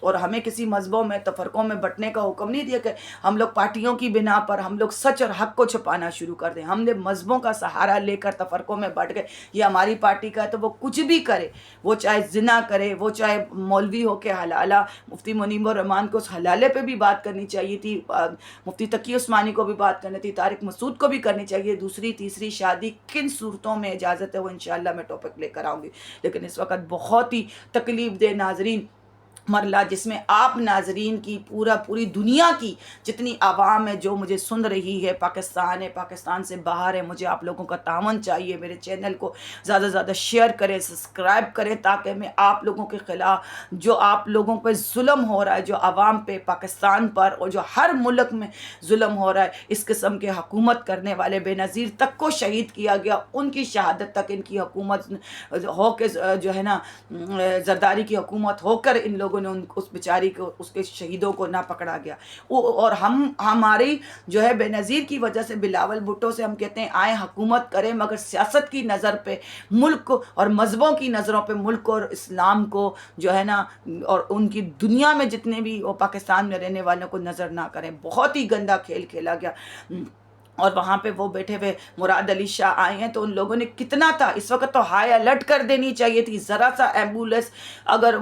اور ہمیں کسی مذہبوں میں تفرقوں میں بٹنے کا حکم نہیں دیا کہ ہم لوگ پارٹیوں کی بنا پر ہم لوگ سچ اور حق کو چھپانا شروع کر دیں. ہم نے مذہبوں کا سہارا لے کر تفرقوں میں بٹ گئے. یہ ہماری پارٹی کا ہے تو وہ کچھ بھی کرے، وہ چاہے زنا کرے، وہ چاہے مولوی ہو کے حلالہ. مفتی منیب الرحمان کو اس حلالے پہ بھی بات کرنی چاہیے تھی، مفتی تقی عثمانی کو بھی بات کرنی تھی، طارق مسعود کو بھی کرنی چاہیے. دوسری تیسری شادی کن صورتوں میں اجازت ہے وہ انشاءاللہ میں ٹاپک لے کر آؤں گی. لیکن اس وقت بہت ہی تکلیف دہ ناظرین مرلہ، جس میں آپ ناظرین کی پوری دنیا کی جتنی عوام ہے جو مجھے سن رہی ہے، پاکستان ہے، پاکستان سے باہر ہے، مجھے آپ لوگوں کا تعاون چاہیے. میرے چینل کو زیادہ سے زیادہ شیئر کریں، سبسکرائب کریں، تاکہ میں آپ لوگوں کے خلاف جو آپ لوگوں پہ ظلم ہو رہا ہے، جو عوام پہ، پاکستان پر، اور جو ہر ملک میں ظلم ہو رہا ہے، اس قسم کے حکومت کرنے والے بے نظیر تک کو شہید کیا گیا، ان کی شہادت تک ان کی حکومت ہو کے جو ہے نا زرداری کی حکومت ہو کر ان لوگوں نے اس بیچاری کو، اس کے شہیدوں کو نہ پکڑا گیا. اور ہماری جو ہے بے نظیر کی وجہ سے بلاول بھٹو سے ہم کہتے ہیں آئیں حکومت کریں، مگر سیاست کی نظر پہ ملک اور مذہبوں کی نظروں پہ ملک اور اسلام کو جو ہے نا، اور ان کی دنیا میں جتنے بھی وہ پاکستان میں رہنے والوں کو نظر نہ کریں. بہت ہی گندا کھیل کھیلا گیا. اور وہاں پہ وہ بیٹھے ہوئے مراد علی شاہ آئے ہیں تو ان لوگوں نے کتنا تھا، اس وقت تو ہائی الرٹ کر دینی چاہیے تھی. ذرا سا ایمبولینس اگر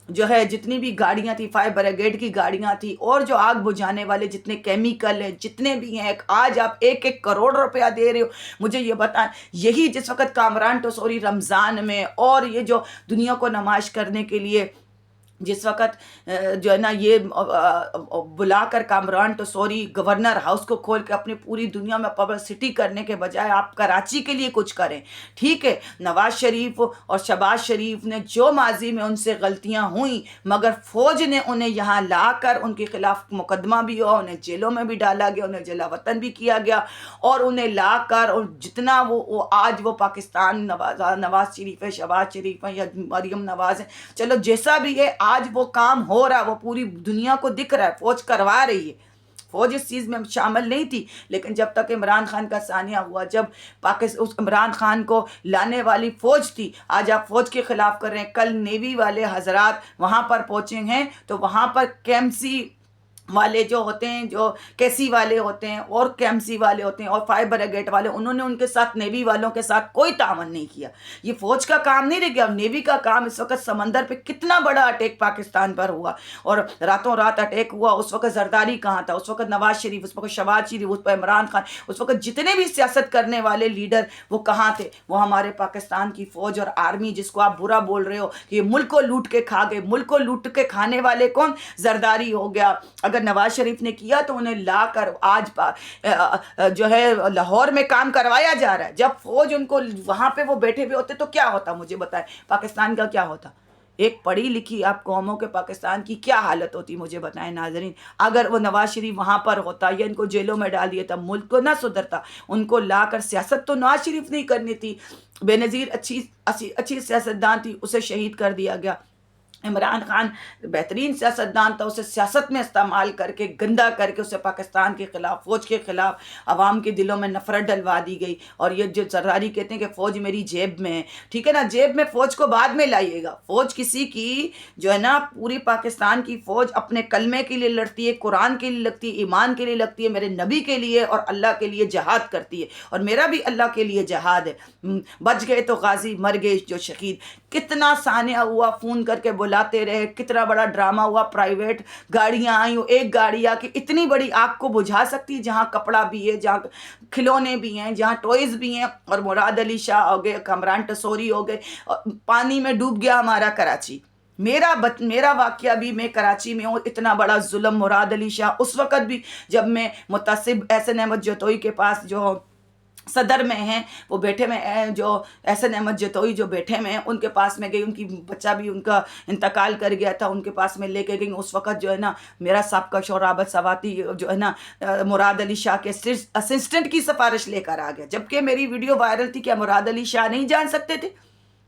جو ہے جتنی بھی گاڑیاں تھی، فائر بریگیڈ کی گاڑیاں تھی، اور جو آگ بجھانے والے جتنے کیمیکل ہیں جتنے بھی ہیں، آج آپ 1-1 کروڑ روپیہ دے رہے ہو. مجھے یہ بتائیں، یہی جس وقت کامران ٹسوری رمضان میں اور یہ جو دنیا کو نمائش کرنے کے لیے جس وقت جو ہے نا یہ بلا کر کامران ٹسوری گورنر ہاؤس کو کھول کے اپنی پوری دنیا میں پبلسٹی کرنے کے بجائے آپ کراچی کے لیے کچھ کریں. ٹھیک ہے، نواز شریف اور شہباز شریف نے جو ماضی میں ان سے غلطیاں ہوئیں، مگر فوج نے انہیں یہاں لا کر ان کے خلاف مقدمہ بھی ہوا، انہیں جیلوں میں بھی ڈالا گیا، انہیں جلا وطن بھی کیا گیا، اور انہیں لا کر اور جتنا وہ آج وہ پاکستان نواز شریف ہے، شہباز شریف ہے یا مریم نواز ہے، چلو جیسا بھی ہے، آج وہ کام ہو رہا ہے، وہ پوری دنیا کو دکھ رہا ہے، فوج کروا رہی ہے. فوج اس چیز میں شامل نہیں تھی، لیکن جب تک عمران خان کا ثانیہ ہوا، جب اس عمران خان کو لانے والی فوج تھی، آج آپ فوج کے خلاف کر رہے ہیں. کل نیوی والے حضرات وہاں پر پہنچے ہیں تو وہاں پر کیمسی والے جو ہوتے ہیں، جو کیسی والے ہوتے ہیں اور کیمسی والے ہوتے ہیں اور فائر بریگیڈ والے، انہوں نے ان کے ساتھ نیوی والوں کے ساتھ کوئی تعاون نہیں کیا. یہ فوج کا کام نہیں رہ گیا. نیوی کا کام اس وقت سمندر پہ کتنا بڑا اٹیک پاکستان پر ہوا، اور راتوں رات اٹیک ہوا. اس وقت زرداری کہاں تھا، اس وقت نواز شریف، اس وقت شہباز شریف، اس وقت عمران خان، اس وقت جتنے بھی سیاست کرنے والے لیڈر وہ کہاں تھے؟ وہ ہمارے پاکستان کی فوج اور آرمی، جس کو آپ برا بول رہے ہو کہ یہ ملک کو لوٹ کے کھا گئے. ملک کو لوٹ کے کھانے والے کون؟ زرداری ہو گیا. اگر نواز شریف نے کیا تو انہیں لا کر آج جو ہے لاہور میں کام کروایا جا رہا ہے. جب فوج ان کو وہاں پہ وہ بیٹھے ہوئے ہوتے تو کیا ہوتا؟ مجھے بتائیں پاکستان کا کیا ہوتا؟ ایک پڑھی لکھی آپ قوموں کے پاکستان کی کیا حالت ہوتی؟ مجھے بتائیں ناظرین. اگر وہ نواز شریف وہاں پر ہوتا یا ان کو جیلوں میں ڈال دیا تھا، ملک کو نہ سدھرتا. ان کو لا کر سیاست تو نواز شریف نہیں کرنی تھی. بے نظیر اچھی سیاستدان تھی، اسے شہید کر دیا گیا. عمران خان بہترین سیاستدان تھا، اسے سیاست میں استعمال کر کے گندا کر کے اسے پاکستان کے خلاف، فوج کے خلاف، عوام کے دلوں میں نفرت ڈلوا دی گئی. اور یہ جو زرداری کہتے ہیں کہ فوج میری جیب میں ہے، ٹھیک ہے نا، جیب میں فوج کو بعد میں لائیے گا. فوج کسی کی جو ہے نا، پوری پاکستان کی فوج اپنے کلمے کے لیے لڑتی ہے، قرآن کے لیے لگتی ہے، ایمان کے لیے لگتی ہے، میرے نبی کے لیے اور اللہ کے لیے جہاد کرتی ہے. اور میرا بھی اللہ کے لیے جہاد ہے. بچ گئے تو غازی، مر گئے جو شہید. کتنا سانحہ ہوا، فون کر کے بلاتے رہے، کتنا بڑا ڈرامہ ہوا. پرائیویٹ گاڑیاں آئیں، ایک گاڑی آ کے اتنی بڑی آگ کو بجھا سکتی ہے، جہاں کپڑا بھی ہے، جہاں کھلونے بھی ہیں، جہاں ٹوائز بھی ہیں. اور مراد علی شاہ ہو گئے، کامران ٹسوری ہو گئے، پانی میں ڈوب گیا ہمارا کراچی. میرا واقعہ بھی، میں کراچی میں ہوں. اتنا بڑا ظلم مراد علی شاہ اس وقت بھی، جب میں متصب احسن احمد جتوئی کے پاس جو صدر میں ہیں، وہ بیٹھے میں جو احسن احمد جتوئی جو بیٹھے میں ہیں، ان کے پاس میں گئی. ان کی بچہ بھی ان کا انتقال کر گیا تھا، ان کے پاس میں لے کے گئی. اس وقت جو ہے نا میرا سابقہ شوہر عابد سواتی جو ہے نا مراد علی شاہ کے اسسٹنٹ کی سفارش لے کر آ گیا. جبکہ میری ویڈیو وائرل تھی. کیا مراد علی شاہ نہیں جان سکتے تھے؟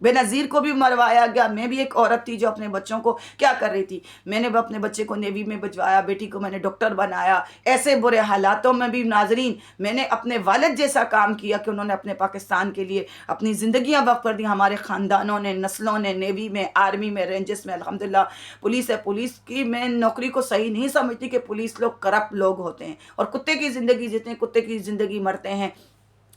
بے نظیر کو بھی مروایا گیا. میں بھی ایک عورت تھی جو اپنے بچوں کو کیا کر رہی تھی, میں نے بھی اپنے بچے کو نیوی میں بھجوایا, بیٹی کو میں نے ڈاکٹر بنایا. ایسے برے حالاتوں میں بھی ناظرین میں نے اپنے والد جیسا کام کیا کہ انہوں نے اپنے پاکستان کے لیے اپنی زندگیاں وقف کر دی. ہمارے خاندانوں نے, نسلوں نے, نیوی میں, آرمی میں, رینجز میں, الحمدللہ پولیس ہے. پولیس کی میں نوکری کو صحیح نہیں سمجھتی کہ پولیس لوگ کرپٹ لوگ ہوتے ہیں اور کتے کی زندگی جیتے ہیں, کتے کی زندگی مرتے ہیں.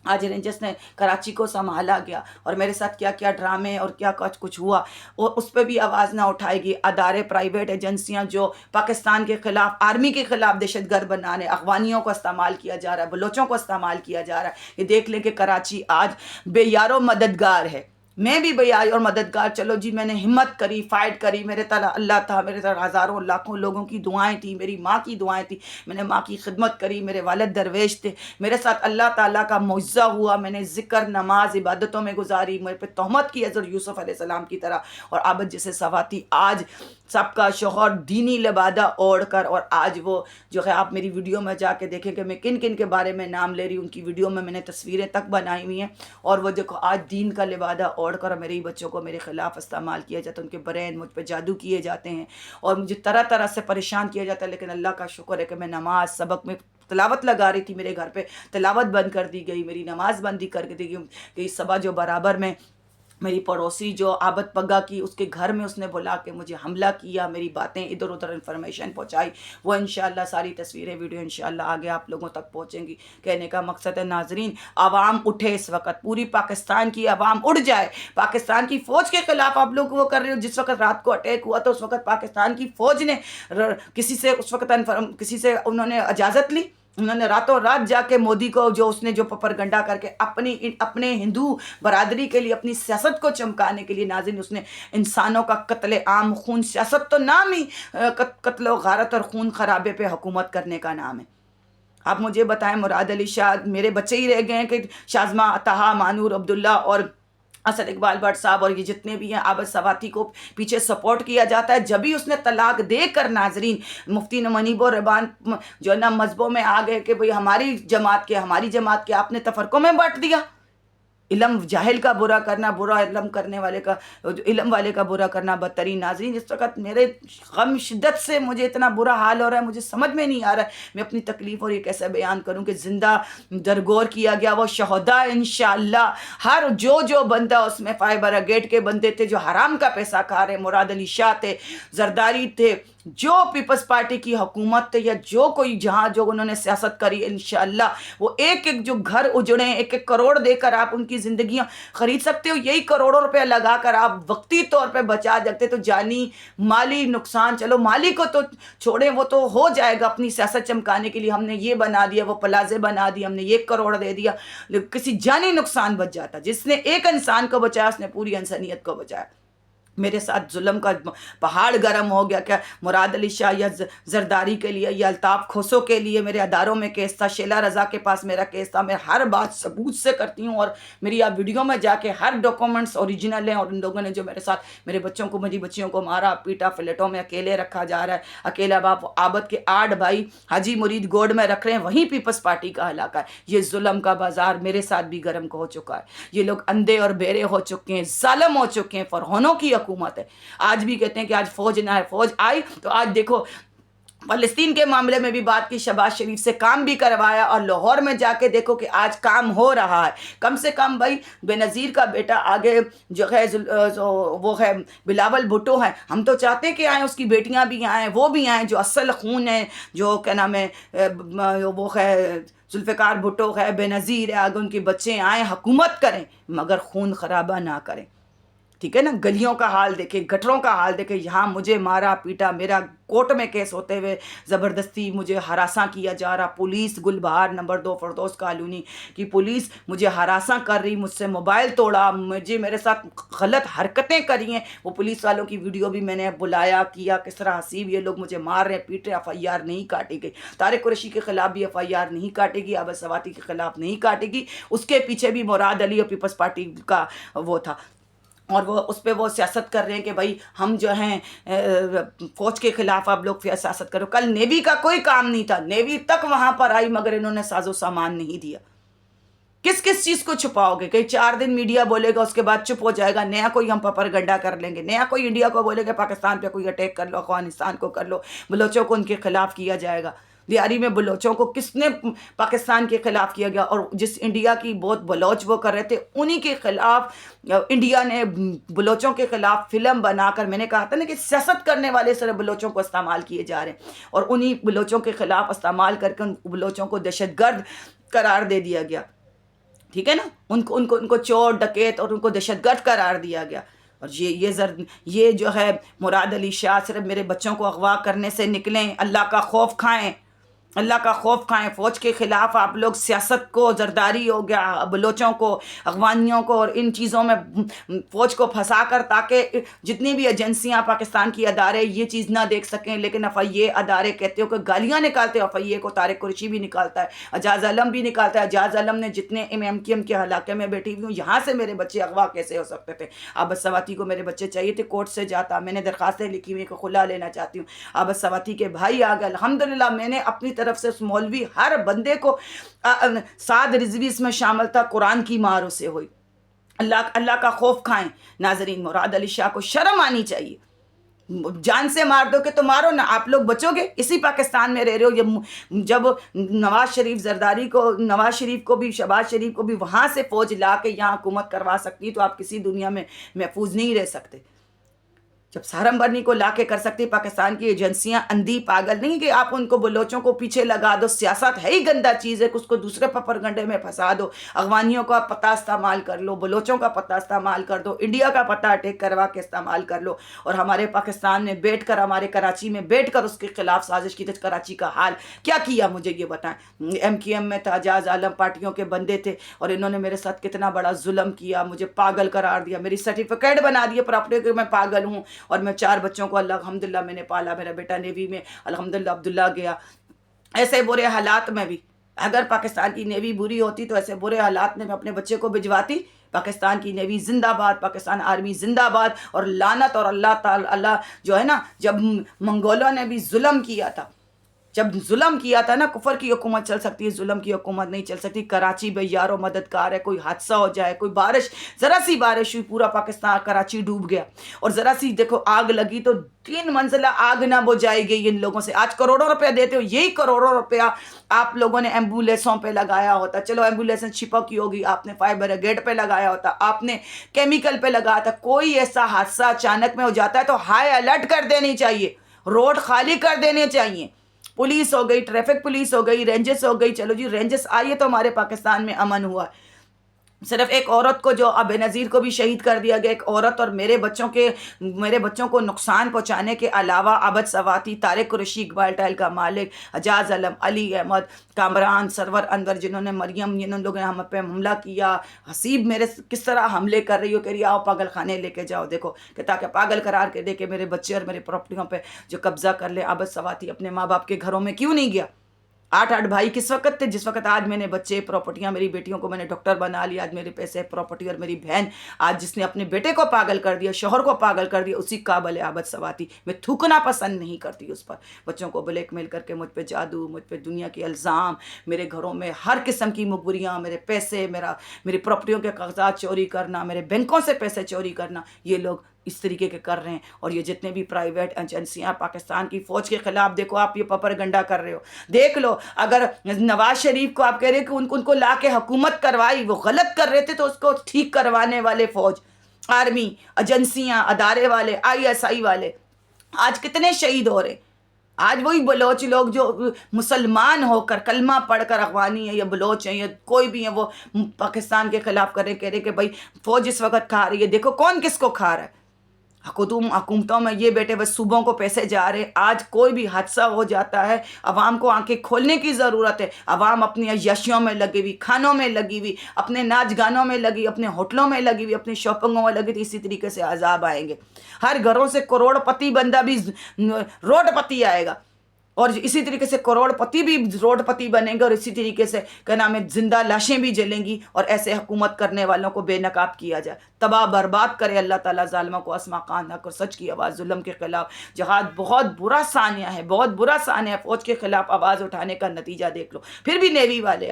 آج رینجرس نے کراچی کو سنبھالا گیا اور میرے ساتھ کیا کیا ڈرامے اور کیا کچھ ہوا, اور اس پہ بھی آواز نہ اٹھائے گی. ادارے, پرائیویٹ ایجنسیاں جو پاکستان کے خلاف, آرمی کے خلاف دہشت گرد بنانے, افغانیوں کو استعمال کیا جا رہا ہے, بلوچوں کو استعمال کیا جا رہا ہے. یہ دیکھ لیں کہ کراچی آج بے یار و مددگار ہے. میں بھی بے یار اور مددگار, چلو جی میں نے ہمت کری, فائٹ کری. میرے طرح اللہ تھا, میرے طرح ہزاروں لاکھوں لوگوں کی دعائیں تھیں, میری ماں کی دعائیں تھیں. میں نے ماں کی خدمت کری, میرے والد درویش تھے, میرے ساتھ اللہ تعالیٰ کا معجزہ ہوا. میں نے ذکر, نماز, عبادتوں میں گزاری. میرے پہ تہمت کی حضرت یوسف علیہ السلام کی طرح, اور عابد جیسے سواتی آج سب کا شوہر دینی لبادہ اوڑھ کر, اور آج وہ جو ہے آپ میری ویڈیو میں جا کے دیکھیں کہ میں کن کن کے بارے میں نام لے رہی ہوں. ان کی ویڈیو میں نے تصویریں تک بنائی ہوئی ہیں, اور وہ دیکھو آج دین کا لبادہ اوڑھ کر میرے ہی بچوں کو میرے خلاف استعمال کیا جاتا ہے. ان کے برین مجھ پہ جادو کیے جاتے ہیں اور مجھے طرح طرح سے پریشان کیا جاتا ہے. لیکن اللہ کا شکر ہے کہ میں نماز, سبق میں تلاوت لگا رہی تھی, میرے گھر پہ تلاوت بند کر دی گئی, میری نماز بندی کر دی گئی. کہ صبح جو برابر میں میری پڑوسی جو عابد پگا کی, اس کے گھر میں اس نے بلا کے مجھے حملہ کیا, میری باتیں ادھر ادھر انفارمیشن پہنچائی. وہ انشاءاللہ ساری تصویریں, ویڈیو انشاءاللہ آگے آپ لوگوں تک پہنچیں گی. کہنے کا مقصد ہے ناظرین, عوام اٹھے اس وقت, پوری پاکستان کی عوام اٹھ جائے. پاکستان کی فوج کے خلاف آپ لوگ وہ کر رہے ہو. جس وقت رات کو اٹیک ہوا تو اس وقت پاکستان کی فوج نے کسی سے اس وقت کسی سے انہوں نے اجازت لی؟ انہوں نے راتوں رات جا کے مودی کو, جو اس نے جو پروپیگنڈا کر کے اپنے ہندو برادری کے لیے, اپنی سیاست کو چمکانے کے لیے, ناظرین اس نے انسانوں کا قتل عام, خون, سیاست تو نام ہی قتل و غارت اور خون خرابے پہ حکومت کرنے کا نام ہے. آپ مجھے بتائیں, مراد علی شاہ, میرے بچے ہی رہ گئے ہیں کہ شازمہ, طہا, مانور, عبداللہ اور اسد اقبال بٹ صاحب اور یہ جتنے بھی ہیں عابد سواتی کو پیچھے سپورٹ کیا جاتا ہے. جب بھی اس نے طلاق دے کر ناظرین مفتی منیب و رحبان جو ہے نا مذہبوں میں آ گئے کہ بھئی ہماری جماعت کے آپ نے تفرقوں میں بانٹ دیا. علم جاہل کا برا کرنا, برا علم والے کا برا کرنا بدترین. ناظرین اس وقت میرے غم شدت سے مجھے اتنا برا حال ہو رہا ہے, مجھے سمجھ میں نہیں آ رہا ہے میں اپنی تکلیف اور یہ کیسے بیان کروں کہ زندہ درگور کیا گیا وہ شہداء انشاءاللہ. ہر جو بندہ اس میں فائر بریگیڈ کے بندے تھے جو حرام کا پیسہ کھا رہے, مراد علی شاہ تھے, زرداری تھے, جو پیپلز پارٹی کی حکومت تھے, یا جو کوئی جہاں جو انہوں نے سیاست کری, انشاءاللہ وہ ایک ایک جو گھر اجڑے, ایک ایک کروڑ دے کر آپ ان کی زندگیاں خرید سکتے ہو. یہی کروڑوں روپے لگا کر آپ وقتی طور پہ بچا جاتے تو جانی مالی نقصان, چلو مالی کو تو چھوڑیں, وہ تو ہو جائے گا اپنی سیاست چمکانے کے لیے. ہم نے یہ بنا دیا, وہ پلازے بنا دیا, ہم نے 1 کروڑ دے دیا, کسی جانی نقصان بچ جاتا. جس نے ایک انسان کو بچایا اس نے پوری انسانیت کو بچایا. میرے ساتھ ظلم کا پہاڑ گرم ہو گیا. کیا مراد علی شاہ یا زرداری کے لیے یا الطاف کھوسو کے لیے میرے اداروں میں کیس تھا, شیلا رضا کے پاس میرا کیس تھا. میں ہر بات ثبوت سے کرتی ہوں, اور میری آپ ویڈیو میں جا کے ہر ڈاکومنٹس اوریجنل ہیں. اور ان لوگوں نے جو میرے ساتھ میرے بچوں کو, میری بچیوں کو مارا پیٹا, فلیٹوں میں اکیلے رکھا جا رہا ہے, اکیلا باپ. عابد کے 8 بھائی حاجی مرید گوڈ میں رکھ رہے ہیں, وہیں پیپلز پارٹی کا علاقہ ہے. یہ ظلم کا بازار میرے ساتھ بھی گرم ہو چکا ہے. یہ لوگ اندھے اور بہرے ہو چکے ہیں, ظالم ہو چکے ہیں. فرعونوں کی حکومت ہے. آج بھی کہتے ہیں کہ آج فوج نہ ہے, فوج آئی تو آج دیکھو فلسطین کے معاملے میں بھی بات کی, شہباز شریف سے کام بھی کروایا, اور لاہور میں جا کے دیکھو کہ آج کام ہو رہا ہے. کم سے کم بھائی بے نظیر کا بیٹا آگے جو ہے وہ ہے بلاول بھٹو ہے, ہم تو چاہتے ہیں کہ آئیں, اس کی بیٹیاں بھی آئیں, وہ بھی آئیں جو اصل خون ہے, جو کیا نام ہے وہ ہے ذوالفقار بھٹو ہے, بے نظیر ہے, آگے ان کے بچے آئیں, حکومت کریں, مگر خون خرابہ نہ کریں. ٹھیک ہے نا. گلیوں کا حال دیکھیں, گٹروں کا حال دیکھیں. یہاں مجھے مارا پیٹا, میرا کورٹ میں کیس ہوتے ہوئے زبردستی مجھے ہراساں کیا جا رہا. پولیس گلبہار نمبر 2 فردوس کالونی کی پولیس مجھے ہراساں کر رہی, مجھ سے موبائل توڑا, میرے ساتھ غلط حرکتیں کری ہیں. وہ پولیس والوں کی ویڈیو بھی میں نے بلایا کیا, کس طرح حسیب یہ لوگ مجھے مار رہے ہیں, پیٹ رہے. FIR نہیں کاٹی گئی. طارق قریشی کے خلاف بھی FIR نہیں کاٹے گی, عابد سواتی کے خلاف نہیں کاٹے گی. اس کے پیچھے بھی مراد علی اور پیپلز پارٹی کا وہ تھا, اور وہ اس پہ وہ سیاست کر رہے ہیں کہ بھائی ہم جو ہیں فوج کے خلاف آپ لوگ سیاست کرو. کل نیوی کا کوئی کام نہیں تھا, نیوی تک وہاں پر آئی, مگر انہوں نے ساز و سامان نہیں دیا. کس کس چیز کو چھپاؤ گے؟ کہ 4 دن میڈیا بولے گا، اس کے بعد چپ ہو جائے گا، نیا کوئی ہم پروپیگنڈا کر لیں گے، نیا کوئی انڈیا کو بولے گا پاکستان پہ کوئی اٹیک کر لو، افغانستان کو کر لو، بلوچوں کو ان کے خلاف کیا جائے گا۔ دیاری میں بلوچوں کو کس نے پاکستان کے خلاف کیا گیا؟ اور جس انڈیا کی بہت بلوچ وہ کر رہے تھے، انہی کے خلاف انڈیا نے بلوچوں کے خلاف فلم بنا کر، میں نے کہا تھا نا کہ سیاست کرنے والے سارے بلوچوں کو استعمال کیے جا رہے ہیں، اور انہی بلوچوں کے خلاف استعمال کر کے ان بلوچوں کو دہشت گرد قرار دے دیا گیا، ٹھیک ہے نا، ان کو چور ڈکیت اور ان کو دہشت گرد قرار دیا گیا۔ اور یہ جو ہے مراد علی شاہ صرف میرے بچوں کو اغوا کرنے سے نکلیں، اللہ کا خوف کھائیں، اللہ کا خوف کھائیں۔ فوج کے خلاف آپ لوگ سیاست کو، زرداری ہو گیا، بلوچوں کو، اغوانیوں کو اور ان چیزوں میں فوج کو پھنسا کر، تاکہ جتنی بھی ایجنسیاں پاکستان کی ادارے یہ چیز نہ دیکھ سکیں۔ لیکن FIA ادارے کہتے ہو کہ گالیاں نکالتے ہیں، FIA کو طارق قریشی بھی نکالتا ہے، اعجاز عالم بھی نکالتا ہے۔ اعجاز عالم نے جتنے MQM کے علاقے میں بیٹھی ہوئی ہوں، یہاں سے میرے بچے اغوا کیسے ہو سکتے تھے؟ عابد سواتی کو میرے بچے چاہیے تھے، کورٹ سے جاتا، میں نے درخواستیں لکھی ہوئی کہ خلا لینا چاہتی ہوں، عابد سواتی کے بھائی آ گئے، الحمدللہ میں نے اپنی طرف سے اس مولوی ہر بندے کو، سعد رضوی اس میں شامل تھا، قرآن کی مار اسے ہوئی۔ اللہ کا خوف کھائیں ناظرین، مراد علی شاہ کو شرم آنی چاہیے۔ جان سے مار دو کہ تو مارو نا، آپ لوگ بچو گے؟ اسی پاکستان میں رہ رہے ہو۔ جب نواز شریف زرداری کو، نواز شریف کو بھی، شہباز شریف کو بھی وہاں سے فوج لا کے یہاں حکومت کروا سکتی، تو آپ کسی دنیا میں محفوظ نہیں رہ سکتے۔ جب سہارنبرنی کو لا کے کر سکتی پاکستان کی ایجنسیاں، اندھی پاگل نہیں کہ آپ ان کو بلوچوں کو پیچھے لگا دو، سیاست ہے ہی گندا چیز ہے کہ اس کو دوسرے پپرگنڈے میں پھنسا دو، اغوانیوں کا پتہ استعمال کر لو، بلوچوں کا پتہ استعمال کر دو، انڈیا کا پتہ اٹیک کروا کے استعمال کر لو، اور ہمارے پاکستان میں بیٹھ کر، ہمارے کراچی میں بیٹھ کر اس کے خلاف سازش کی۔ تو کراچی کا حال کیا کیا مجھے یہ بتائیں۔ MQM میں تھا، اعجاز عالم پارٹیوں کے بندے تھے، اور انہوں نے میرے ساتھ کتنا بڑا ظلم کیا، مجھے پاگل قرار دیا، میری سرٹیفکیٹ بنا دیے پراپرٹی کہ میں پاگل ہوں، اور میں 4 بچوں کو الحمدللہ میں نے پالا، میرا بیٹا نیوی میں الحمدللہ عبداللہ گیا۔ ایسے برے حالات میں بھی اگر پاکستان کی نیوی بری ہوتی تو ایسے برے حالات میں اپنے بچے کو بھجواتی۔ پاکستان کی نیوی زندہ باد، پاکستان آرمی زندہ باد، اور لعنت اور اللہ تعالی، اللہ جو ہے نا، جب منگولوں نے بھی ظلم کیا تھا، جب ظلم کیا تھا نا، کفر کی حکومت چل سکتی ہے، ظلم کی حکومت نہیں چل سکتی۔ کراچی بے یار و مددگار ہے، کوئی حادثہ ہو جائے، کوئی بارش، ذرا سی بارش ہوئی پورا پاکستان، کراچی ڈوب گیا، اور ذرا سی دیکھو آگ لگی تو 3 منزلہ آگ نہ بجھائی گئی ان لوگوں سے۔ آج کروڑوں روپے دیتے ہو، یہی کروڑوں روپیہ آپ لوگوں نے ایمبولینسوں پہ لگایا ہوتا، چلو ایمبولینس چھپک کی ہوگی، آپ نے فائر بریگیڈ پہ لگایا ہوتا، آپ نے کیمیکل پہ لگایا تھا۔ کوئی ایسا حادثہ اچانک میں ہو جاتا ہے تو ہائی الرٹ کر دینی چاہیے، روڈ خالی کر دینے چاہیے، پولیس ہو گئی، ٹریفک پولیس ہو گئی، رینجز ہو گئی، چلو جی رینجز آئیے تو ہمارے پاکستان میں امن ہوا۔ صرف ایک عورت کو جو بے نظیر کو بھی شہید کر دیا گیا، ایک عورت اور میرے بچوں کو نقصان پہنچانے کے علاوہ عابد سواتی، طارق قریشی، اقبال ٹائل کا مالک، اعجاز عالم، علی احمد، کامران، سرور انور، جنہوں نے مریم، جنہوں لوگوں نے ہم پہ حملہ کیا، حسیب میرے کس طرح حملے کر رہی ہو، کہہ رہی آؤ پاگل خانے لے کے جاؤ، دیکھو کہ تاکہ پاگل قرار کے دے کے میرے بچے اور میرے پراپرٹیوں پہ جو قبضہ کر لے۔ عابد سواتی اپنے ماں باپ کے گھروں میں کیوں نہیں گیا؟ 8 بھائی کس وقت تھے جس وقت آج میں نے بچے، پراپرٹیاں، میری بیٹیوں کو میں نے ڈاکٹر بنا لیا، آج میرے پیسے، پراپرٹی، اور میری بہن آج جس نے اپنے بیٹے کو پاگل کر دیا، شوہر کو پاگل کر دیا، اسی قابل ہے عابد سواتی۔ میں تھوکنا پسند نہیں کرتی اس پر، بچوں کو بلیک میل کر کے مجھ پہ جادو، مجھ پہ دنیا کے الزام، میرے گھروں میں ہر قسم کی مخبریاں، میرے پیسے، میری پراپرٹیوں کے کاغذات چوری کرنا، میرے بینکوں سے پیسے چوری کرنا، یہ لوگ اس طریقے کے کر رہے ہیں۔ اور یہ جتنے بھی پرائیویٹ ایجنسیاں پاکستان کی فوج کے خلاف، دیکھو آپ یہ پروپیگنڈا کر رہے ہو، دیکھ لو، اگر نواز شریف کو آپ کہہ رہے ہیں کہ ان کو لا کے حکومت کروائی، وہ غلط کر رہے تھے، تو اس کو ٹھیک کروانے والے فوج، آرمی، ایجنسیاں، ادارے والے، ISI والے آج کتنے شہید ہو رہے ہیں۔ آج وہی بلوچ لوگ جو مسلمان ہو کر، کلمہ پڑھ کر، افغانی ہیں یا بلوچ ہیں یا کوئی بھی ہیں، وہ پاکستان کے خلاف کر رہے، کہہ رہے کہ بھائی فوج اس وقت کھا رہی ہے، دیکھو کون کس کو کھا رہا ہے۔ حکومتوں میں یہ بیٹے بس صوبوں کو پیسے جا رہے۔ آج کوئی بھی حادثہ ہو جاتا ہے، عوام کو آنکھیں کھولنے کی ضرورت ہے۔ عوام اپنی عیاشیوں میں لگی ہوئی، کھانوں میں لگی ہوئی، اپنے ناچ گانوں میں لگی، اپنے ہوٹلوں میں لگی ہوئی، اپنی شاپنگوں میں لگی، تو اسی طریقے سے عذاب آئیں گے۔ ہر گھروں سے کروڑ پتی بندہ بھی روڈ پتی آئے گا، اور اسی طریقے سے کروڑ پتی بھی روڈ پتی بنے گا، اور اسی طریقے سے کیا نام ہے، زندہ لاشیں بھی جلیں گی، اور ایسے حکومت کرنے والوں کو بے نقاب کیا جائے، تباہ برباد کرے اللہ تعالیٰ ظالموں کو۔ اسما خان، حق اور سچ کی آواز، ظلم کے خلاف جہاد بہت برا سانیہ ہے، بہت برا سانیہ ہے۔ فوج کے خلاف آواز اٹھانے کا نتیجہ دیکھ لو۔ پھر بھی نیوی والے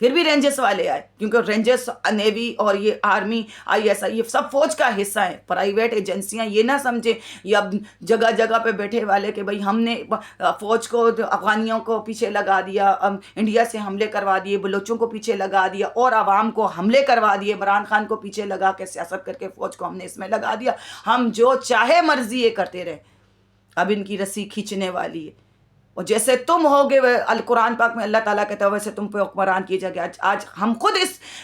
پھر بھی رینجرس والے آئے، کیونکہ رینجرس، نیوی اور یہ آرمی، آئی ایس آئی، یہ سب فوج کا حصہ ہیں، پرائیویٹ ایجنسیاں یہ نہ سمجھیں یا جگہ جگہ پہ بیٹھے والے کہ بھئی ہم نے فوج کو، افغانیوں کو پیچھے لگا دیا، انڈیا سے حملے کروا دیے، بلوچوں کو پیچھے لگا دیا اور عوام کو حملے کروا دیے، عمران خان کو پیچھے لگا کے سیاست کر کے فوج کو ہم نے اس میں لگا دیا، ہم جو چاہے مرضی یہ کرتے رہے، اب ان کی رسی کھینچنے والی ہے۔ اور جیسے تم ہوگے، القرآن پاک میں اللہ تعالیٰ کہتا ہے ویسے تم پہ حکمران کیے جائے گا۔ آج ہم خود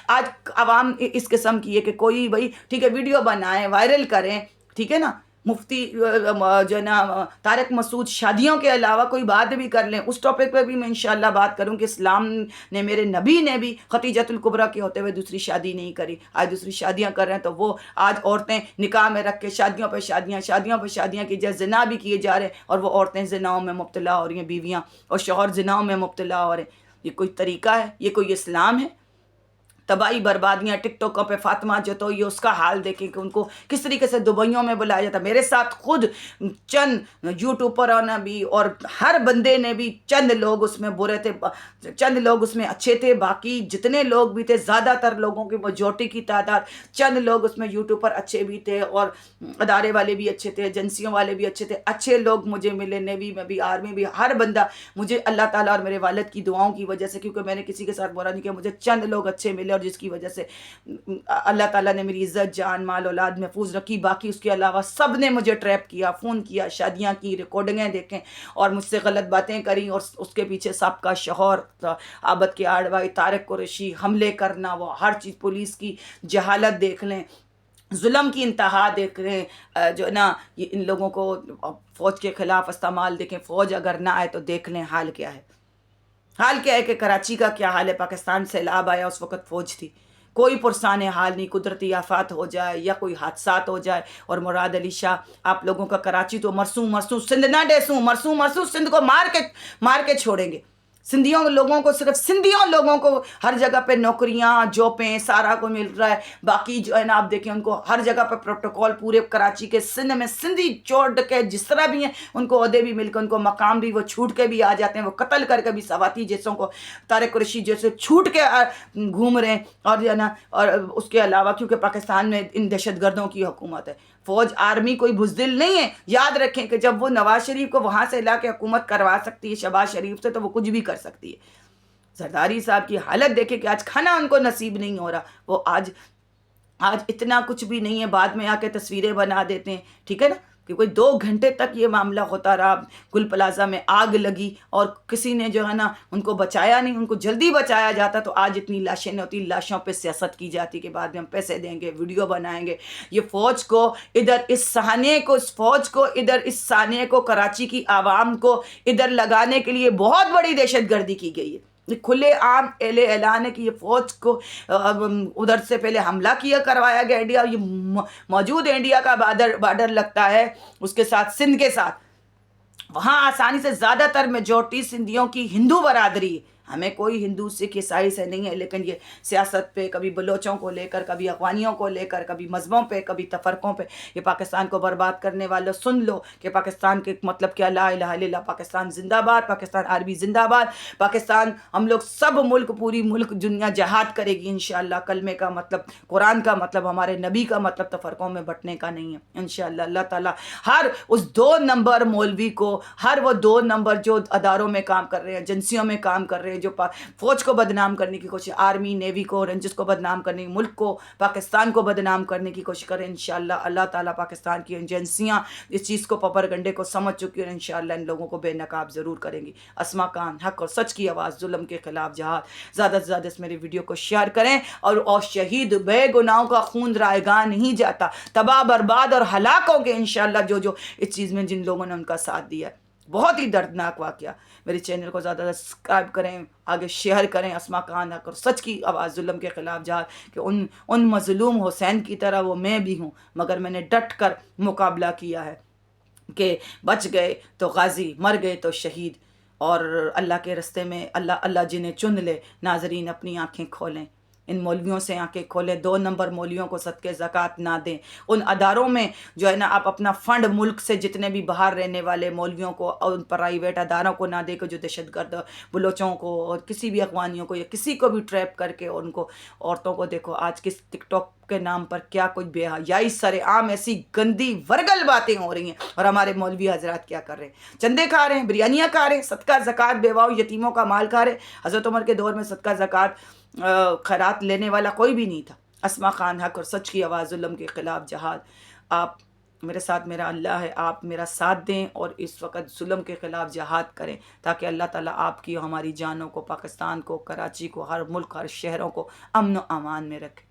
آج عوام اس قسم کی ہے کہ کوئی بھائی ٹھیک ہے ویڈیو بنائیں، وائرل کریں، ٹھیک ہے نا، مفتی جو ہے نا طارق مسعود شادیوں کے علاوہ کوئی بات بھی کر لیں، اس ٹاپک پہ بھی میں انشاءاللہ بات کروں کہ اسلام نے، میرے نبی نے بھی خدیجۃ الکبریٰ کے ہوتے ہوئے دوسری شادی نہیں کری۔ آج دوسری شادیاں کر رہے ہیں تو وہ آج عورتیں نکاح میں رکھ کے شادیوں پہ شادیاں کی جائے، زنا بھی کیے جا رہے ہیں، اور وہ عورتیں زناؤں میں مبتلا ہو رہی ہیں، بیویاں اور شوہر زناؤں میں مبتلا ہو رہے ہیں۔ یہ کوئی طریقہ ہے؟ یہ کوئی اسلام ہے؟ تباہی بربادیاں ٹک ٹاک پہ، فاطمہ جو تو یہ اس کا حال دیکھیں کہ ان کو کس طریقے سے دبئیوں میں بلایا جاتا۔ میرے ساتھ خود چند یوٹیوبر نے بھی، اور ہر بندے نے بھی، چند لوگ اس میں برے تھے، چند لوگ اس میں اچھے تھے، باقی جتنے لوگ بھی تھے، زیادہ تر لوگوں کی میجورٹی کی تعداد، چند لوگ اس میں یوٹیوبر اچھے بھی تھے، اور ادارے والے بھی اچھے تھے، ایجنسیوں والے بھی اچھے تھے، اچھے لوگ مجھے ملے، نیوی میں بھی، آرمی بھی، ہر بندہ مجھے اللہ تعالیٰ اور میرے والد کی دعاؤں کی وجہ سے، کیونکہ میں نے کسی کے ساتھ برا نہیں کیا، مجھے چند لوگ اچھے ملے اور جس کی وجہ سے اللہ تعالیٰ نے میری عزت، جان، مال، اولاد محفوظ رکھی۔ باقی اس کے علاوہ سب نے مجھے ٹریپ کیا، فون کیا، شادیاں کی، ریکارڈنگیں دیکھیں اور مجھ سے غلط باتیں کریں، اور اس کے پیچھے سب کا شوہر عابد کے آڑوائی طارق قریشی، حملے کرنا، وہ ہر چیز، پولیس کی جہالت دیکھ لیں، ظلم کی انتہا دیکھ رہے ہیں، جو نا یہ ان لوگوں کو فوج کے خلاف استعمال دیکھیں، فوج اگر نہ آئے تو دیکھ لیں حال کیا ہے۔ حال کیا ہے کہ کراچی کا کیا حال ہے، پاکستان سیلاب آیا اس وقت فوج تھی، کوئی پرسان حال نہیں، قدرتی آفات ہو جائے یا کوئی حادثات ہو جائے، اور مراد علی شاہ آپ لوگوں کا کراچی تو مرسوں سندھ نہ ڈیسوں، مرسوں سندھ کو مار کے چھوڑیں گے۔ سندھیوں لوگوں کو، صرف سندھیوں لوگوں کو ہر جگہ پہ نوکریاں، جابیں، سارا کو مل رہا ہے، باقی جو ہے نا آپ دیکھیں ان کو ہر جگہ پہ پروٹوکول، پورے کراچی کے سندھ میں سندھی چھوڑ کے جس طرح بھی ہیں ان کو عہدے بھی مل کے، ان کو مقام بھی، وہ چھوٹ کے بھی آ جاتے ہیں، وہ قتل کر کے بھی سواتی جیسوں کو، طارق قریشی جیسے چھوٹ کے گھوم رہے ہیں، اور جو ہے نا، اور اس کے علاوہ کیونکہ پاکستان میں ان دہشت گردوں کی حکومت ہے، فوج آرمی کوئی بزدل نہیں ہے۔ یاد رکھیں کہ جب وہ نواز شریف کو وہاں سے لا کے حکومت کروا سکتی ہے شہباز شریف سے، تو وہ کچھ بھی کر سکتی ہے۔ زرداری صاحب کی حالت دیکھیں کہ آج کھانا ان کو نصیب نہیں ہو رہا، وہ آج اتنا کچھ بھی نہیں ہے، بعد میں آ کے تصویریں بنا دیتے ہیں، ٹھیک ہے نا، کہ کوئی 2 گھنٹے تک یہ معاملہ ہوتا رہا، گل پلازہ میں آگ لگی اور کسی نے جو ہے نا ان کو بچایا نہیں، ان کو جلدی بچایا جاتا تو آج اتنی لاشیں نہ ہوتی، لاشوں پہ سیاست کی جاتی کہ بعد میں ہم پیسے دیں گے، ویڈیو بنائیں گے۔ یہ فوج کو ادھر اس فوج کو ادھر اس سانحے کو، کراچی کی عوام کو ادھر لگانے کے لیے بہت بڑی دہشت گردی کی گئی ہے۔ یہ کھلے عام اعلان ہے کہ یہ فوج کو ادھر سے پہلے حملہ کروایا گیا انڈیا، یہ موجود انڈیا کا بارڈر لگتا ہے اس کے ساتھ، سندھ کے ساتھ، وہاں آسانی سے زیادہ تر میجورٹی سندھیوں کی ہندو برادری ہے۔ ہمیں کوئی ہندو سکھ عیسائی سے نہیں ہے، لیکن یہ سیاست پہ کبھی بلوچوں کو لے کر، کبھی افغانیوں کو لے کر، کبھی مذہبوں پہ، کبھی تفرقوں پہ، یہ پاکستان کو برباد کرنے والوں سن لو کہ پاکستان کے مطلب کیا، لا الہ الا اللہ، پاکستان زندہ باد، پاکستان عربی زندہ باد، پاکستان، ہم لوگ سب ملک، پوری ملک دنیا جہاد کرے گی انشاءاللہ۔ کلمے کا مطلب، قرآن کا مطلب، ہمارے نبی کا مطلب تفرقوں میں بٹنے کا نہیں ہے انشاءاللہ۔ اللہ تعالیٰ ہر اس 2 نمبر مولوی کو، ہر وہ 2 نمبر جو اداروں میں کام کر رہے ہیں، ایجنسیوں میں کام کر رہے ہیں، جو فوج کو بدنام کرنے کی کوشش، آرمی، نیوی کو، رینجرز کو بدنام کرنے کی، ملک کو، پاکستان کو بدنام کرنے کی کوشش کریں انشاءاللہ۔ اللہ تعالیٰ پاکستان کی ایجنسیاں اس چیز کو، پروپیگنڈے کو سمجھ چکی ہیں، انشاءاللہ ان لوگوں کو بے نقاب ضرور کریں گی۔ اسما خان، حق اور سچ کی آواز، ظلم کے خلاف جہاد۔ زیادہ سے زیادہ اس میری ویڈیو کو شیئر کریں، اور شہید بے گناہوں کا خون رائے گاہ نہیں جاتا، تباہ برباد اور ہلاک ہوں گے انشاءاللہ جو اس چیز میں جن لوگوں نے ان کا ساتھ دیا ہے۔ بہت ہی دردناک واقعہ۔ میرے چینل کو زیادہ سبسکرائب کریں، آگے شیئر کریں۔ اسما خان، حق اور سچ کی آواز، ظلم کے خلاف جہاد، کہ ان مظلوم حسین کی طرح وہ میں بھی ہوں، مگر میں نے ڈٹ کر مقابلہ کیا ہے کہ بچ گئے تو غازی، مر گئے تو شہید، اور اللہ کے رستے میں اللہ جنہیں چن لے۔ ناظرین اپنی آنکھیں کھولیں، ان مولویوں سے آنکھیں کھولیں، 2 نمبر مولویوں کو صدقے زکوٰۃ نہ دیں، ان اداروں میں جو ہے نا آپ اپنا فنڈ ملک سے جتنے بھی باہر رہنے والے مولویوں کو اور ان پرائیویٹ اداروں کو نہ دے کے جو دہشت گرد بلوچوں کو اور کسی بھی اخوانیوں کو یا کسی کو بھی ٹریپ کر کے ان کو عورتوں کو دیکھو آج کس ٹک ٹاک کے نام پر کیا کچھ بے حیائی سر عام ایسی گندی ورگل باتیں ہو رہی ہیں، اور ہمارے مولوی حضرات کیا کر رہے ہیں؟ چندے کھا رہے ہیں، بریانیاں کھا رہے ہیں، صدقہ زکوٰۃ بیواؤں یتیموں کا مال کھا رہے ہیں۔ حضرت عمر کے دور میں صدقہ زکوٰۃ خیرات لینے والا کوئی بھی نہیں تھا۔ اسما خان حق اور سچ کی آواز، ظلم کے خلاف جہاد۔ آپ میرے ساتھ میرا اللہ ہے، آپ میرا ساتھ دیں اور اس وقت ظلم کے خلاف جہاد کریں تاکہ اللہ تعالیٰ آپ کی ہماری جانوں کو، پاکستان کو، کراچی کو، ہر ملک، ہر شہروں کو امن و امان میں رکھے۔